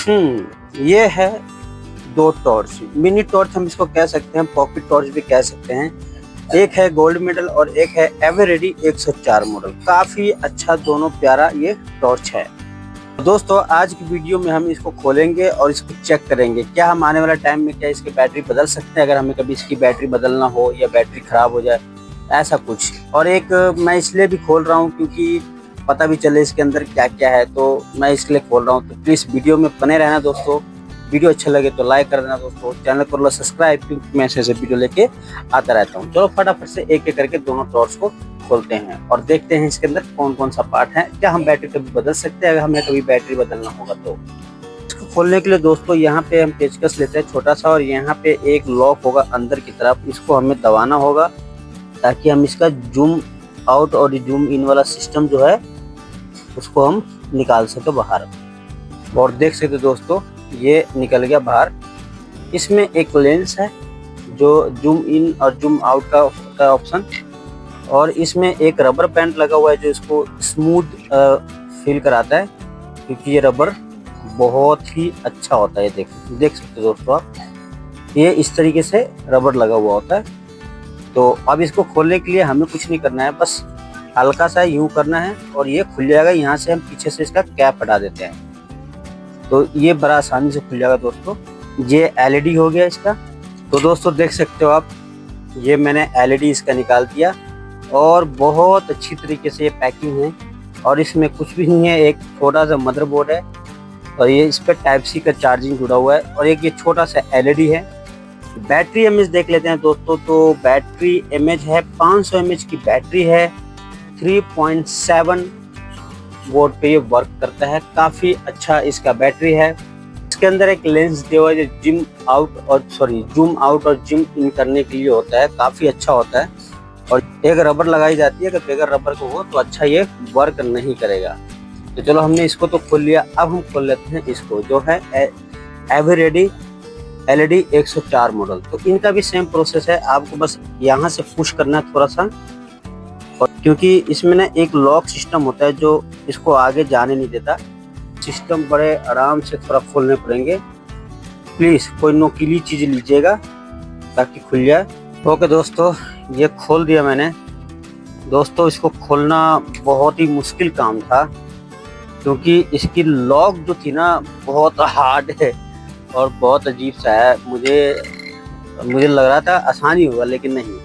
ये है दो टॉर्च, मिनी टॉर्च हम इसको कह सकते हैं, पॉकेट टॉर्च भी कह सकते हैं। एक है गोल्ड मेडल और एक है एवरेडी 104 मॉडल। काफी अच्छा, दोनों प्यारा ये टॉर्च है। दोस्तों आज की वीडियो में हम इसको खोलेंगे और इसको चेक करेंगे क्या हम आने वाला टाइम में क्या इसकी बैटरी बदल सकते हैं, अगर हमें कभी इसकी बैटरी बदलना हो या बैटरी खराब हो जाए ऐसा कुछ। और एक मैं इसलिए भी खोल रहा हूँ क्योंकि पता भी चले इसके अंदर क्या क्या है, तो मैं इसलिए खोल रहा हूँ। तो प्लीज़ वीडियो में बने रहना दोस्तों। वीडियो अच्छा लगे तो लाइक कर देना दोस्तों, चैनल को सब्सक्राइब, क्योंकि मैं ऐसे वीडियो लेके आता रहता हूँ। चलो फटाफट से एक एक करके दोनों टॉर्च को खोलते हैं और देखते हैं इसके अंदर कौन कौन सा पार्ट है, क्या हम बैटरी कभी बदल सकते हैं अगर हमें कभी बैटरी बदलना होगा तो। इसको खोलने के लिए दोस्तों यहाँ पे हम पेचकस लेते हैं छोटा सा, और यहाँ पे एक लॉक होगा अंदर की तरफ, इसको हमें दबाना होगा ताकि हम इसका जूम आउट और जूम इन वाला सिस्टम जो है उसको हम निकाल सके बाहर। और देख सकते दोस्तों ये निकल गया बाहर। इसमें एक लेंस है जो जूम इन और जूम आउट का होता है ऑप्शन, और इसमें एक रबर बैंड लगा हुआ है जो इसको स्मूथ फील कराता है, क्योंकि ये रबर बहुत ही अच्छा होता है। देख सकते हो दोस्तों आप, ये इस तरीके से रबर लगा हुआ होता है। तो अब इसको खोलने के लिए हमें कुछ नहीं करना है, बस हल्का सा यूं करना है और ये खुल जाएगा। यहाँ से हम पीछे से इसका कैप हटा देते हैं तो ये बड़ा आसानी से खुल जाएगा दोस्तों। ये एलईडी हो गया इसका। तो दोस्तों देख सकते हो आप, ये मैंने एलईडी इसका निकाल दिया और बहुत अच्छी तरीके से ये पैकिंग है, और इसमें कुछ भी नहीं है। एक छोटा सा मदरबोर्ड है और ये इस पर टाइप सी का चार्जिंग जुड़ा हुआ है, और एक ये छोटा सा एलईडी है। बैटरी एमएच देख लेते हैं दोस्तों। तो बैटरी एमएच है 500 एमएच की बैटरी है, 3.7 वोल्ट पे ये वर्क करता है। काफ़ी अच्छा इसका बैटरी है। इसके अंदर एक लेंस दिया हुआ है जो जूम आउट और जूम इन करने के लिए होता है, काफ़ी अच्छा होता है। और एक रबर लगाई जाती है, अगर बगैर रबर को हो तो अच्छा ये वर्क नहीं करेगा। तो चलो हमने इसको तो खोल लिया, अब हम खोल लेते हैं इसको, जो है एवरेडी एलईडी 104 मॉडल। तो इनका भी सेम प्रोसेस है, आपको बस यहाँ से पुश करना है थोड़ा सा, और क्योंकि इसमें ना एक लॉक सिस्टम होता है जो इसको आगे जाने नहीं देता। सिस्टम बड़े आराम से थोड़ा खोलने पड़ेंगे। प्लीज़ कोई नोकीली चीज़ लीजिएगा ताकि खुल जाए। ओके दोस्तों, ये खोल दिया मैंने। दोस्तों इसको खोलना बहुत ही मुश्किल काम था, क्योंकि इसकी लॉक जो थी ना बहुत हार्ड है और बहुत अजीब सा है। मुझे लग रहा था आसानी होगा, लेकिन नहीं।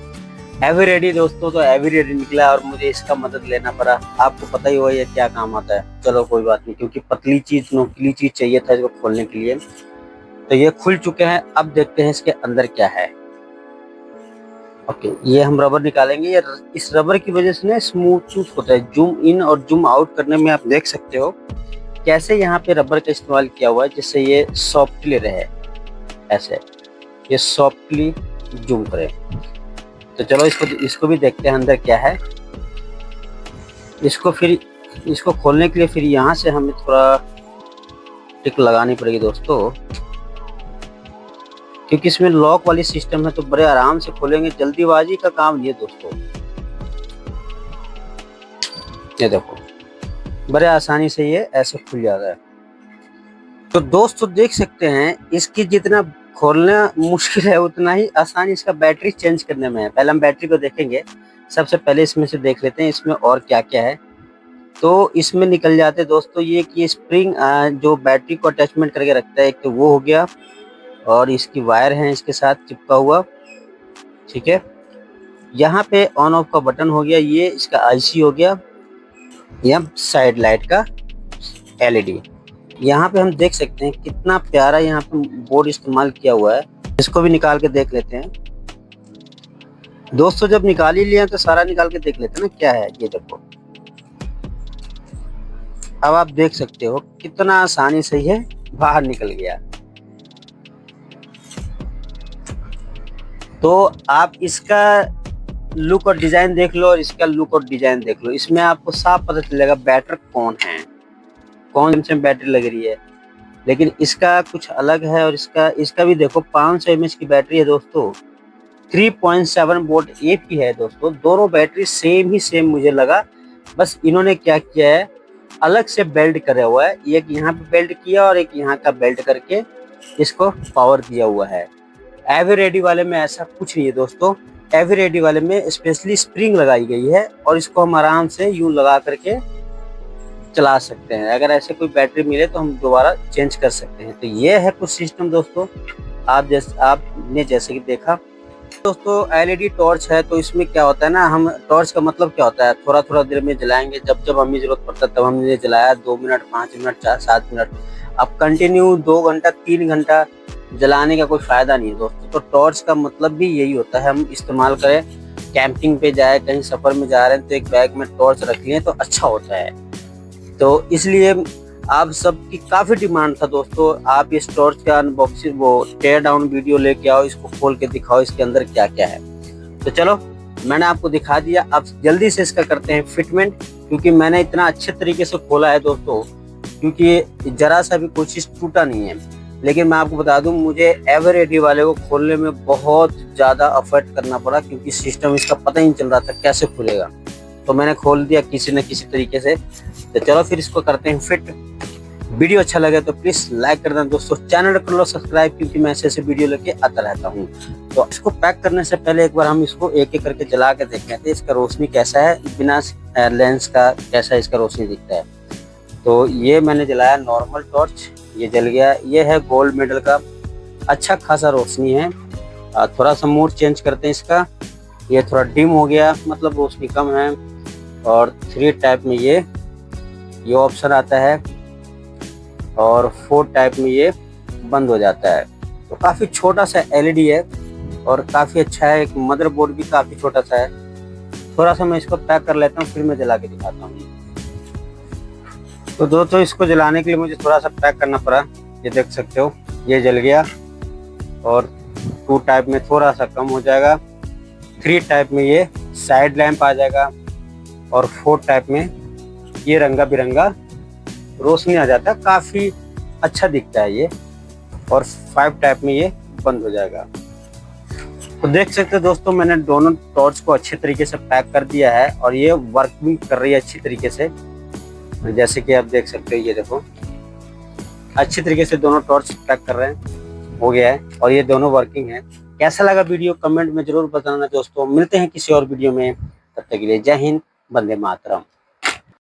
एवरेडी दोस्तों तो एवरेडी निकला और मुझे इसका मदद लेना पड़ा। आपको पता ही होगा ये क्या काम आता है। चलो कोई बात नहीं, क्योंकि पतली चीज़ नोकीली चीज़ चाहिए था इसको खोलने के लिए। तो ये खुल चुके हैं, अब देखते हैं इसके अंदर क्या है। ओके, ये हम रबर निकालेंगे। ये इस रबर की वजह से ना स्मूथ होता है जूम इन और जूम आउट करने में। आप देख सकते हो कैसे यहाँ पे रबर का इस्तेमाल किया हुआ है, जिससे ये सॉफ्टली रहे, ऐसे ये सॉफ्टली जूम करे। तो चलो इसको भी देखते हैं अंदर क्या है। इसको खोलने के लिए फिर यहाँ से हमें थोड़ा टिक लगानी पड़ेगी दोस्तों, क्योंकि इसमें लॉक वाली सिस्टम है तो बड़े आराम से खोलेंगे। जल्दीबाजी का काम ये दोस्तों, ये देखो बड़े आसानी से ये ऐसे खुल जाता है। तो दोस्तों देख सकते हैं इसकी जितना खोलना मुश्किल है उतना ही आसानी इसका बैटरी चेंज करने में है। पहले हम बैटरी को देखेंगे। सबसे पहले इसमें से देख लेते हैं इसमें और क्या क्या है। तो इसमें निकल जाते हैं दोस्तों ये कि स्प्रिंग जो बैटरी को अटैचमेंट करके रखता है, एक तो वो हो गया, और इसकी वायर है इसके साथ चिपका हुआ, ठीक है। यहाँ पे ऑन ऑफ का बटन हो गया, ये इसका आईसी हो गया, यह साइड लाइट का एलईडी। यहाँ पे हम देख सकते हैं कितना प्यारा यहाँ पे बोर्ड इस्तेमाल किया हुआ है। इसको भी निकाल के देख लेते हैं दोस्तों। जब निकाल ही लिया तो सारा निकाल के देख लेते हैं ना क्या है। ये देखो, अब आप देख सकते हो कितना आसानी से ये बाहर निकल गया। तो आप इसका लुक और डिजाइन देख लो और इसका लुक और डिजाइन देख लो, इसमें आपको साफ पता चलेगा बैटर कौन है, कौन से बैटरी लग रही है। लेकिन इसका कुछ अलग है, और इसका भी देखो 500 mAh की बैटरी है दोस्तों, 3.7 वोल्ट एक ही है दोस्तों। दोनों बैटरी सेम मुझे लगा। बस इन्होंने क्या किया है, अलग से बेल्ट करा हुआ है, एक यहाँ पे बेल्ट किया और एक यहाँ का बेल्ट करके इसको पावर दिया हुआ है। एवर रेडी वाले में ऐसा कुछ नहीं है दोस्तों। एवर रेडी वाले में स्पेशली स्प्रिंग लगाई गई है और इसको हम आराम से यूं लगा करके चला सकते हैं। अगर ऐसे कोई बैटरी मिले तो हम दोबारा चेंज कर सकते हैं। तो ये है कुछ सिस्टम दोस्तों, आपने जैसे कि देखा दोस्तों। एलईडी टॉर्च है तो इसमें क्या होता है ना, हम टॉर्च का मतलब क्या होता है, थोड़ा थोड़ा देर में जलाएंगे, जब जब हमें जरूरत पड़ता है तब हमने जलाया। 2 मिनट, 5 मिनट, 4, 7 मिनट। अब कंटिन्यू 2 घंटा 3 घंटा जलाने का कोई फायदा नहीं है दोस्तों। तो टॉर्च का मतलब भी यही होता है, हम इस्तेमाल करें, कैंपिंग पे जाए, कहीं सफर में जा रहे हैं तो एक बैग में टॉर्च रख लें तो अच्छा होता है। तो इसलिए आप सबकी काफ़ी डिमांड था दोस्तों, आप इस टॉर्च का अनबॉक्सिंग वो टेयर डाउन वीडियो लेके आओ, इसको खोल के दिखाओ इसके अंदर क्या क्या है। तो चलो मैंने आपको दिखा दिया, अब जल्दी से इसका करते हैं फिटमेंट, क्योंकि मैंने इतना अच्छे तरीके से खोला है दोस्तों, क्योंकि जरा सा भी कोई चीज़ टूटा नहीं है। लेकिन मैं आपको बता दूं, मुझे एवर रेडी वाले को खोलने में बहुत ज़्यादा एफर्ट करना पड़ा, क्योंकि सिस्टम इसका पता ही नहीं चल रहा था कैसे खुलेगा। तो मैंने खोल दिया किसी न किसी तरीके से। तो चलो फिर इसको करते हैं फिट। वीडियो अच्छा लगे तो प्लीज लाइक कर देना दोस्तों, चैनल कर लो सब्सक्राइब, क्योंकि मैं ऐसे वीडियो लेके आता रहता हूँ। तो इसको पैक करने से पहले एक बार हम इसको एक एक करके जला के देख लेते हैं, इसका रोशनी कैसा है, बिना लेंस का कैसा इसका रोशनी दिखता है। तो ये मैंने जलाया नॉर्मल टॉर्च, ये जल गया। ये है गोल्ड मेडल का, अच्छा खासा रोशनी है। थोड़ा सा मोड चेंज करते हैं इसका, ये थोड़ा डिम हो गया, मतलब रोशनी कम है। और 3 टाइप में ये ऑप्शन आता है, और 4 टाइप में ये बंद हो जाता है। तो काफ़ी छोटा सा एलईडी है और काफ़ी अच्छा है। एक मदरबोर्ड भी काफ़ी छोटा सा है। थोड़ा सा मैं इसको पैक कर लेता हूँ, फिर मैं जला के दिखाता हूँ। तो दोस्तों इसको जलाने के लिए मुझे थोड़ा सा पैक करना पड़ा, ये देख सकते हो ये जल गया। और 2 टाइप में थोड़ा सा कम हो जाएगा, 3 टाइप में ये साइड लैंप आ जाएगा, और 4 टाइप में ये रंगा बिरंगा रोशनी आ जाता है, काफ़ी अच्छा दिखता है ये। और 5 टाइप में ये बंद हो जाएगा। तो देख सकते हो दोस्तों, मैंने दोनों टॉर्च को अच्छे तरीके से पैक कर दिया है और ये वर्क भी कर रही है अच्छी तरीके से। जैसे कि आप देख सकते हो, ये देखो अच्छी तरीके से दोनों टॉर्च पैक कर रहे हैं, हो गया है, और ये दोनों वर्किंग है। कैसा लगा वीडियो कमेंट में जरूर बताना दोस्तों। मिलते हैं किसी और वीडियो में, तब तक के लिए जय हिंद, वंदे मातरम।